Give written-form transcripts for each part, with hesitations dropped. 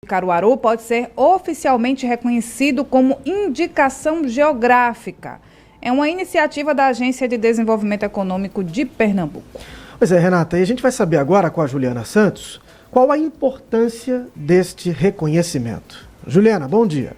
Caruaru pode ser oficialmente reconhecido como indicação geográfica. É uma iniciativa da Agência de Desenvolvimento Econômico de Pernambuco. Pois é, Renata, e a gente vai saber agora com a Juliana Santos qual a importância deste reconhecimento. Juliana, bom dia.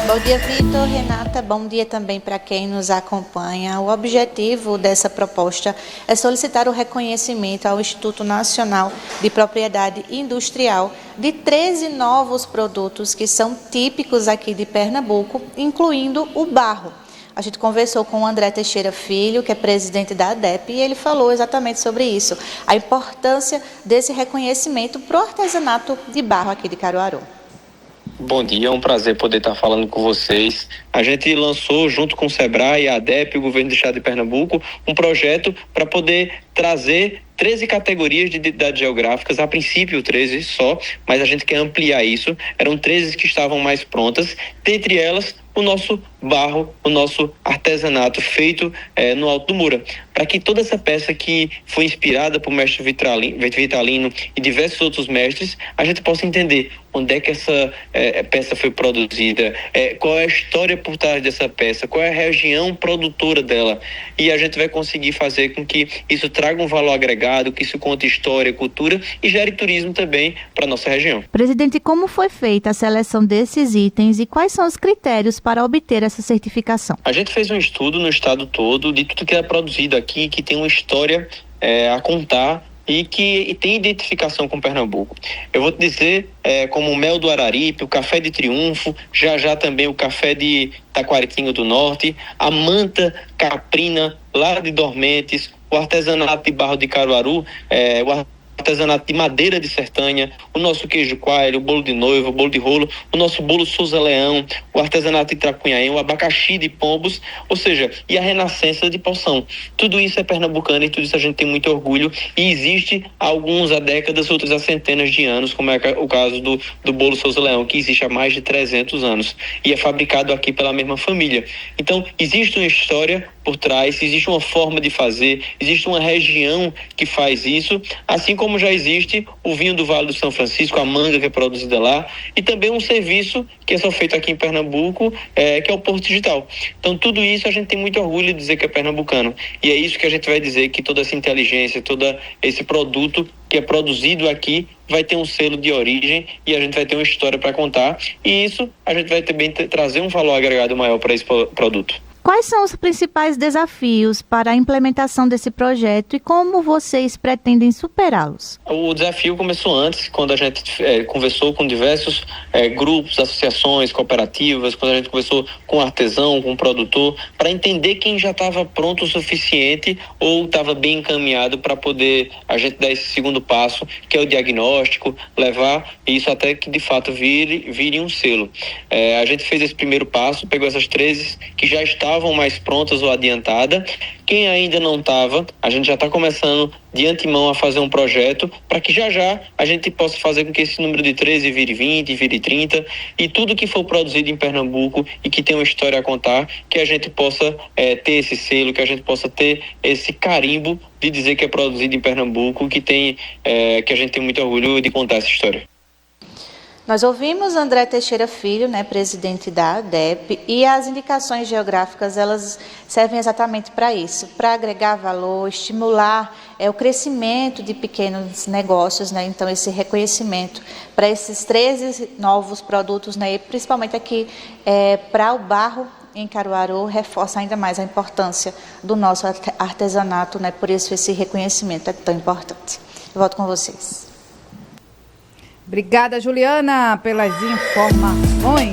Bom dia, Vitor, Renata, bom dia também para quem nos acompanha. O objetivo dessa proposta é solicitar o reconhecimento ao Instituto Nacional de Propriedade Industrial de 13 novos produtos que são típicos aqui de Pernambuco, incluindo o barro. A gente conversou com o André Teixeira Filho, que é presidente da ADEP, e ele falou exatamente sobre isso, a importância desse reconhecimento para o artesanato de barro aqui de Caruaru. Bom dia, é um prazer poder estar falando com vocês. A gente lançou, junto com o SEBRAE, a ADEP e o Governo do Estado de Pernambuco, um projeto para poder trazer 13 categorias de identidades geográficas, a princípio 13 só, mas a gente quer ampliar isso. Eram 13 que estavam mais prontas, dentre elas o nosso barro, o nosso artesanato feito no Alto do Moura, para que toda essa peça que foi inspirada por mestre Vitalino e diversos outros mestres, a gente possa entender onde é que essa peça foi produzida, qual é a história por trás dessa peça, qual é a região produtora dela, e a gente vai conseguir fazer com que isso traga um valor agregado, que isso conte história, cultura e gere turismo também para a nossa região. Presidente, como foi feita a seleção desses itens e quais são os critérios para obter essa certificação? A gente fez um estudo no estado todo de tudo que é produzido aqui, que tem uma história a contar e que tem identificação com Pernambuco. Eu vou te dizer, como o mel do Araripe, o café de Triunfo, já também o café de Taquaritinga do Norte, a manta caprina lá de Dormentes, o artesanato de barro de Caruaru, o artesanato de madeira de Sertânia, o nosso queijo coalho, o bolo de noiva, o bolo de rolo, o nosso bolo Souza Leão, o artesanato de Tracunhaém, o abacaxi de Pombos, ou seja, e a renascença de Poção. Tudo isso é pernambucano e tudo isso a gente tem muito orgulho e existe há alguns há décadas, outros há centenas de anos, como é o caso do bolo Souza Leão, que existe há mais de 300 anos e é fabricado aqui pela mesma família. Então, existe uma história por trás, existe uma forma de fazer, existe uma região que faz isso, assim como já existe o vinho do Vale do São Francisco, a manga que é produzida lá, e também um serviço que é só feito aqui em Pernambuco, que é o Porto Digital. Então, tudo isso a gente tem muito orgulho de dizer que é pernambucano. E é isso que a gente vai dizer, que toda essa inteligência, todo esse produto que é produzido aqui vai ter um selo de origem e a gente vai ter uma história para contar. E isso a gente vai também trazer um valor agregado maior para esse produto. Quais são os principais desafios para a implementação desse projeto e como vocês pretendem superá-los? O desafio começou antes, quando a gente conversou com diversos grupos, associações, cooperativas, quando a gente conversou com o artesão, com o produtor, para entender quem já estava pronto o suficiente ou estava bem encaminhado para poder a gente dar esse segundo passo, que é o diagnóstico, levar isso até que de fato vire um selo. A gente fez esse primeiro passo, pegou essas 13 que já estavam mais prontas ou adiantadas. Quem ainda não estava, a gente já está começando de antemão a fazer um projeto para que já a gente possa fazer com que esse número de 13 vire 20, vire 30 e tudo que for produzido em Pernambuco e que tem uma história a contar, que a gente possa ter esse selo, que a gente possa ter esse carimbo de dizer que é produzido em Pernambuco, que a gente tem muito orgulho de contar essa história. Nós ouvimos André Teixeira Filho, presidente da ADEP, e as indicações geográficas, elas servem exatamente para isso, para agregar valor, estimular o crescimento de pequenos negócios, então esse reconhecimento para esses 13 novos produtos, e principalmente aqui para o barro em Caruaru, reforça ainda mais a importância do nosso artesanato, por isso esse reconhecimento é tão importante. Eu volto com vocês. Obrigada, Juliana, pelas informações.